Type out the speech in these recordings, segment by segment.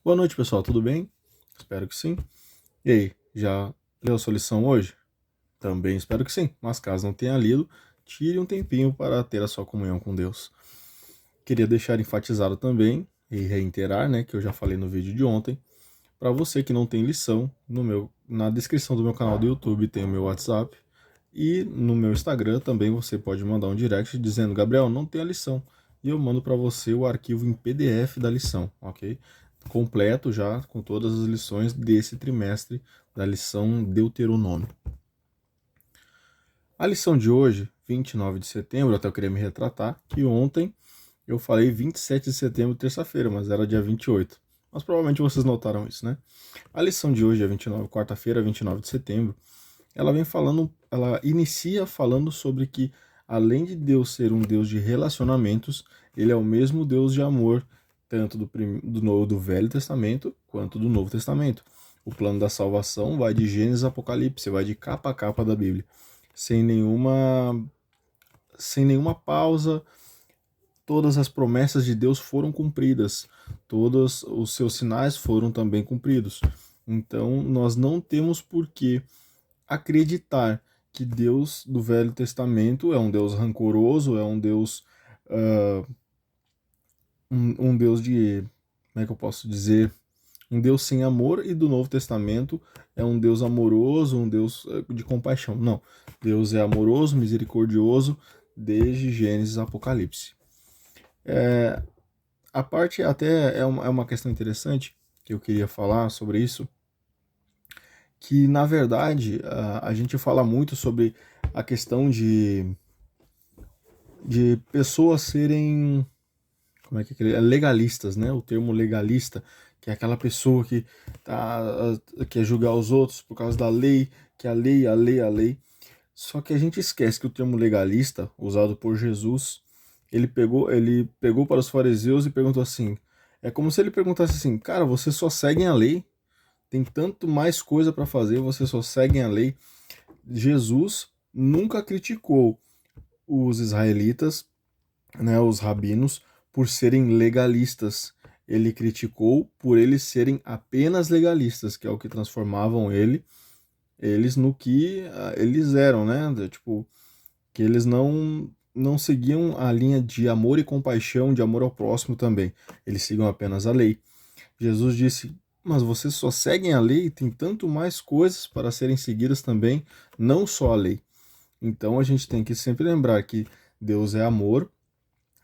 Boa noite, pessoal, tudo bem? Espero que sim. E aí, já leu a sua lição hoje? Também espero que sim, mas caso não tenha lido, tire um tempinho para ter a sua comunhão com Deus. Queria deixar enfatizado também e reiterar, né, que eu já falei no vídeo de ontem, para você que não tem lição, na descrição do meu canal do YouTube tem o meu WhatsApp e no meu Instagram também você pode mandar um direct dizendo: Gabriel, não tem a lição. E eu mando para você o arquivo em PDF da lição, ok? Completo já com todas as lições desse trimestre da lição Deuteronômio. A lição de hoje, 29 de setembro, até eu queria me retratar, que ontem eu falei 27 de setembro, terça-feira, mas era dia 28. Mas provavelmente vocês notaram isso, né? A lição de hoje é 29, quarta-feira, 29 de setembro. Ela inicia falando sobre que, além de Deus ser um Deus de relacionamentos, ele é o mesmo Deus de amor, tanto do Velho Testamento quanto do Novo Testamento. O plano da salvação vai de Gênesis a Apocalipse, vai de capa a capa da Bíblia, sem nenhuma, sem nenhuma pausa. Todas as promessas de Deus foram cumpridas, todos os seus sinais foram também cumpridos. Então, nós não temos por que acreditar que Deus do Velho Testamento é um Deus rancoroso, é um Deus, um Deus de, como é que eu posso dizer, um Deus sem amor, e do Novo Testamento é um Deus amoroso, um Deus de compaixão. Não, Deus é amoroso, misericordioso, desde Gênesis a Apocalipse. A parte até é uma questão interessante que eu queria falar sobre isso, que na verdade a gente fala muito sobre a questão de pessoas serem, como é que é legalistas, né? O termo legalista, que é aquela pessoa que tá, quer julgar os outros por causa da lei, que a lei, a lei, a lei. Só que a gente esquece que o termo legalista, usado por Jesus, ele pegou para os fariseus e perguntou assim, é como se ele perguntasse assim: cara, vocês só seguem a lei? Tem tanto mais coisa para fazer, vocês só seguem a lei? Jesus nunca criticou os israelitas, né, os rabinos, por serem legalistas. Ele criticou por eles serem apenas legalistas, que é o que transformavam eles no que eles eram, né? Tipo, que eles não seguiam a linha de amor e compaixão, de amor ao próximo também. Eles sigam apenas a lei. Jesus disse: mas vocês só seguem a lei, tem tanto mais coisas para serem seguidas também, não só a lei. Então a gente tem que sempre lembrar que Deus é amor,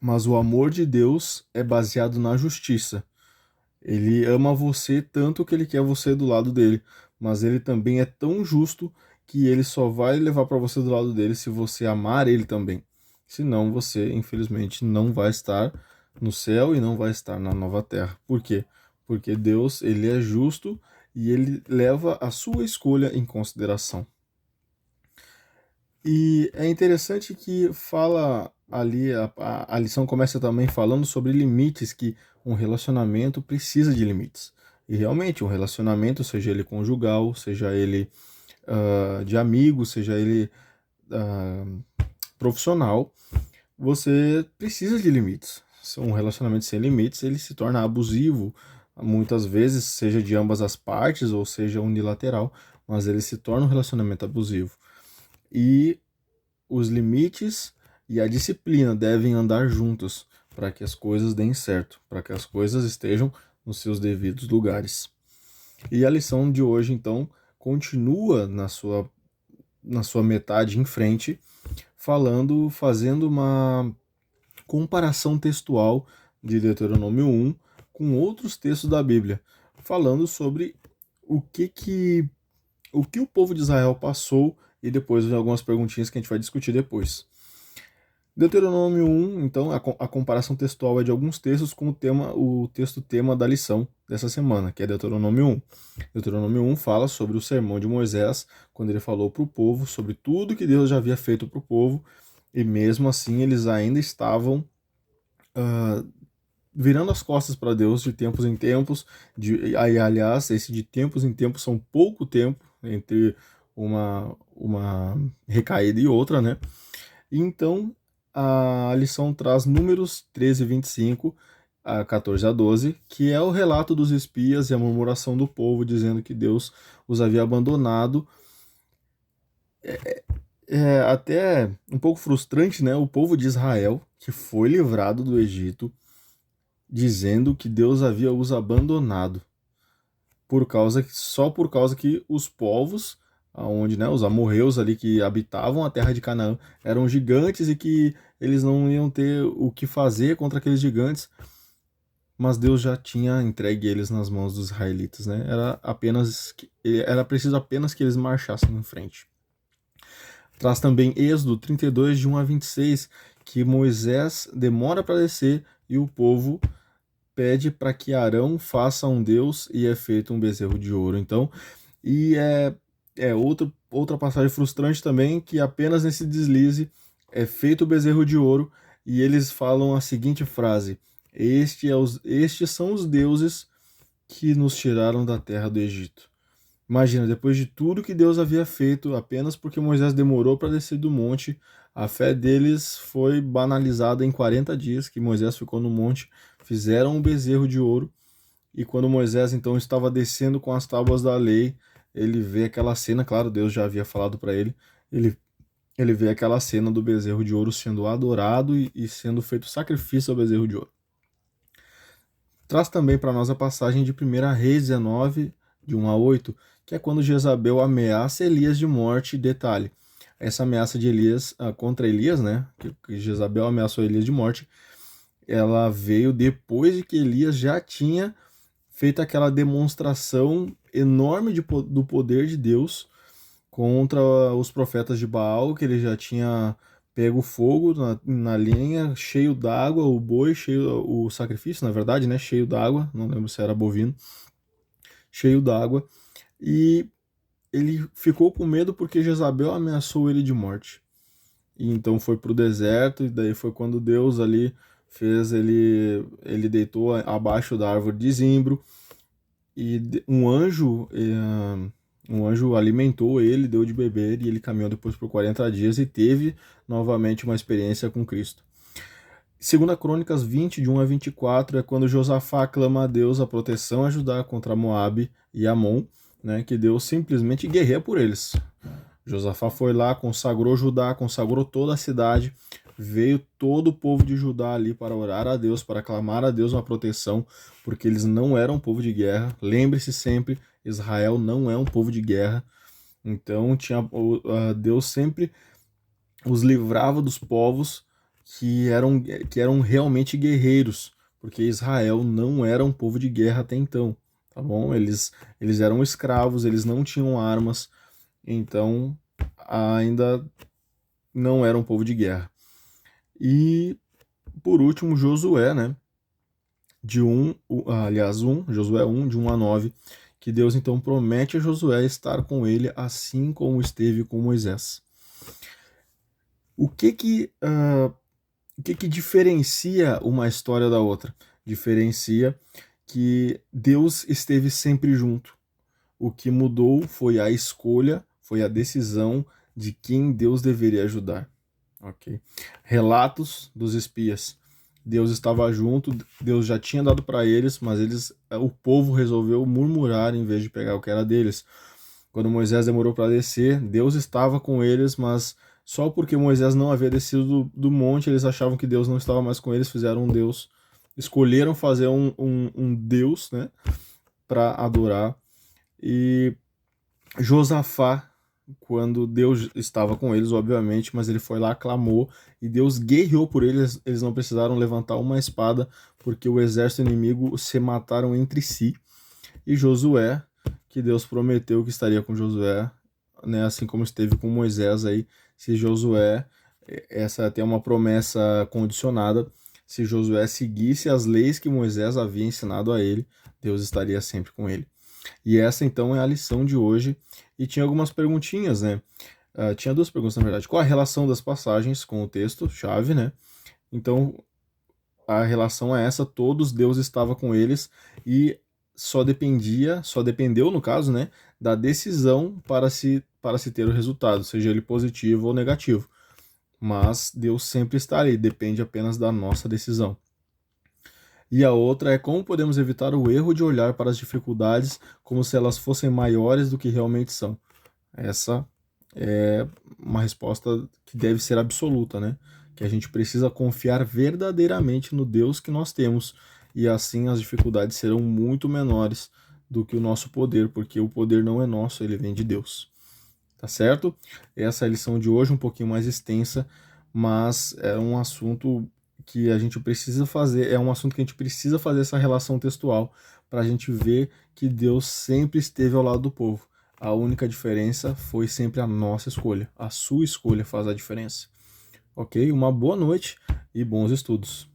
mas o amor de Deus é baseado na justiça. Ele ama você tanto que ele quer você do lado dele, mas ele também é tão justo que ele só vai levar para você do lado dele se você amar ele também. Senão você, infelizmente, não vai estar no céu e não vai estar na nova terra. Por quê? Porque Deus, ele é justo e ele leva a sua escolha em consideração. E é interessante que fala ali, a lição começa também falando sobre limites, que um relacionamento precisa de limites. E realmente, um relacionamento, seja ele conjugal, seja ele de amigo, seja ele profissional, você precisa de limites. Um relacionamento sem limites, ele se torna abusivo, muitas vezes, seja de ambas as partes ou seja unilateral, mas ele se torna um relacionamento abusivo. E os limites e a disciplina devem andar juntos para que as coisas deem certo, para que as coisas estejam nos seus devidos lugares. E a lição de hoje, então, continua na sua metade em frente, fazendo uma comparação textual de Deuteronômio 1 com outros textos da Bíblia, falando sobre o que que o povo de Israel passou, e depois vem algumas perguntinhas que a gente vai discutir depois. Deuteronômio 1, então, a comparação textual é de alguns textos com o texto tema da lição dessa semana, que é Deuteronômio 1. Deuteronômio 1 fala sobre o sermão de Moisés, quando ele falou para o povo sobre tudo que Deus já havia feito para o povo, e mesmo assim eles ainda estavam virando as costas para Deus de tempos em tempos. Aliás, esse de tempos em tempos são pouco tempo entre uma recaída e outra, né? E então a lição traz Números 13, 25, 14 a 12, que é o relato dos espias e a murmuração do povo dizendo que Deus os havia abandonado. É até um pouco frustrante, né? O povo de Israel, que foi livrado do Egito, dizendo que Deus havia os abandonado só por causa que os povos, aonde, né, os amorreus ali que habitavam a terra de Canaã eram gigantes e que eles não iam ter o que fazer contra aqueles gigantes, mas Deus já tinha entregue eles nas mãos dos israelitas, né? Era preciso apenas que eles marchassem em frente. Traz também Êxodo 32, de 1 a 26, que Moisés demora para descer e o povo pede para que Arão faça um deus e é feito um bezerro de ouro. Então, e outra passagem frustrante também, que apenas nesse deslize é feito o bezerro de ouro e eles falam a seguinte frase: estes são os deuses que nos tiraram da terra do Egito. Imagina, depois de tudo que Deus havia feito, apenas porque Moisés demorou para descer do monte, a fé deles foi banalizada em 40 dias que Moisés ficou no monte, fizeram um bezerro de ouro, e quando Moisés então estava descendo com as tábuas da lei, ele vê aquela cena, claro, Deus já havia falado para ele, ele, ele vê aquela cena do bezerro de ouro sendo adorado e sendo feito sacrifício ao bezerro de ouro. Traz também para nós a passagem de 1 Reis 19, de 1 a 8, que é quando Jezabel ameaça Elias de morte. Detalhe, essa ameaça de Elias contra Elias, né, que Jezabel ameaçou Elias de morte, ela veio depois de que Elias já tinha feito aquela demonstração enorme do poder de Deus contra os profetas de Baal, que ele já tinha pego fogo na lenha, cheio d'água, o boi cheio, o sacrifício, na verdade, né, cheio d'água, não lembro se era bovino, cheio d'água, e ele ficou com medo porque Jezabel ameaçou ele de morte. E então foi pro deserto, e daí foi quando Deus ali fez ele deitou abaixo da árvore de zimbro, e um anjo alimentou ele, deu de beber, e ele caminhou depois por 40 dias e teve novamente uma experiência com Cristo. Segunda Crônicas 20, de 1 a 24, é quando Josafá clama a Deus a proteção a Judá contra Moabe e Amon, né, que Deus simplesmente guerreia por eles. Josafá foi lá, consagrou Judá, consagrou toda a cidade, veio todo o povo de Judá ali para orar a Deus, para clamar a Deus uma proteção, porque eles não eram um povo de guerra. Lembre-se sempre, Israel não é um povo de guerra. Então Deus sempre os livrava dos povos que eram realmente guerreiros, porque Israel não era um povo de guerra até então, tá bom? Eles eram escravos, eles não tinham armas, então ainda não era um povo de guerra. E por último, Josué, né? Josué 1, de 1 a 9, que Deus então promete a Josué estar com ele assim como esteve com Moisés. O que diferencia uma história da outra? Diferencia que Deus esteve sempre junto. O que mudou foi a escolha, foi a decisão de quem Deus deveria ajudar. Ok? Relatos dos espias. Deus estava junto, Deus já tinha dado para eles, mas o povo resolveu murmurar em vez de pegar o que era deles. Quando Moisés demorou para descer, Deus estava com eles, mas só porque Moisés não havia descido do monte, eles achavam que Deus não estava mais com eles, fizeram um Deus, escolheram fazer um Deus, né, para adorar. E Josafá, quando Deus estava com eles, obviamente, mas ele foi lá, clamou, e Deus guerreou por eles, eles não precisaram levantar uma espada, porque o exército inimigo se mataram entre si. E Josué, que Deus prometeu que estaria com Josué, né, assim como esteve com Moisés aí, se Josué, essa tem uma promessa condicionada, se Josué seguisse as leis que Moisés havia ensinado a ele, Deus estaria sempre com ele. E essa então é a lição de hoje. E tinha algumas perguntinhas, né? Tinha duas perguntas, na verdade. Qual a relação das passagens com o texto, chave, né? Então, a relação é essa, todos, Deus estava com eles e só dependeu, no caso, né, da decisão para se ter o resultado, seja ele positivo ou negativo. Mas Deus sempre está ali, depende apenas da nossa decisão. E a outra é como podemos evitar o erro de olhar para as dificuldades como se elas fossem maiores do que realmente são. Essa é uma resposta que deve ser absoluta, né? Que a gente precisa confiar verdadeiramente no Deus que nós temos, e assim as dificuldades serão muito menores do que o nosso poder, porque o poder não é nosso, ele vem de Deus. Tá certo? Essa é a lição de hoje, um pouquinho mais extensa, mas é um assunto que a gente precisa fazer, é um assunto que a gente precisa fazer essa relação textual para a gente ver que Deus sempre esteve ao lado do povo. A única diferença foi sempre a nossa escolha. A sua escolha faz a diferença. Ok? Uma boa noite e bons estudos.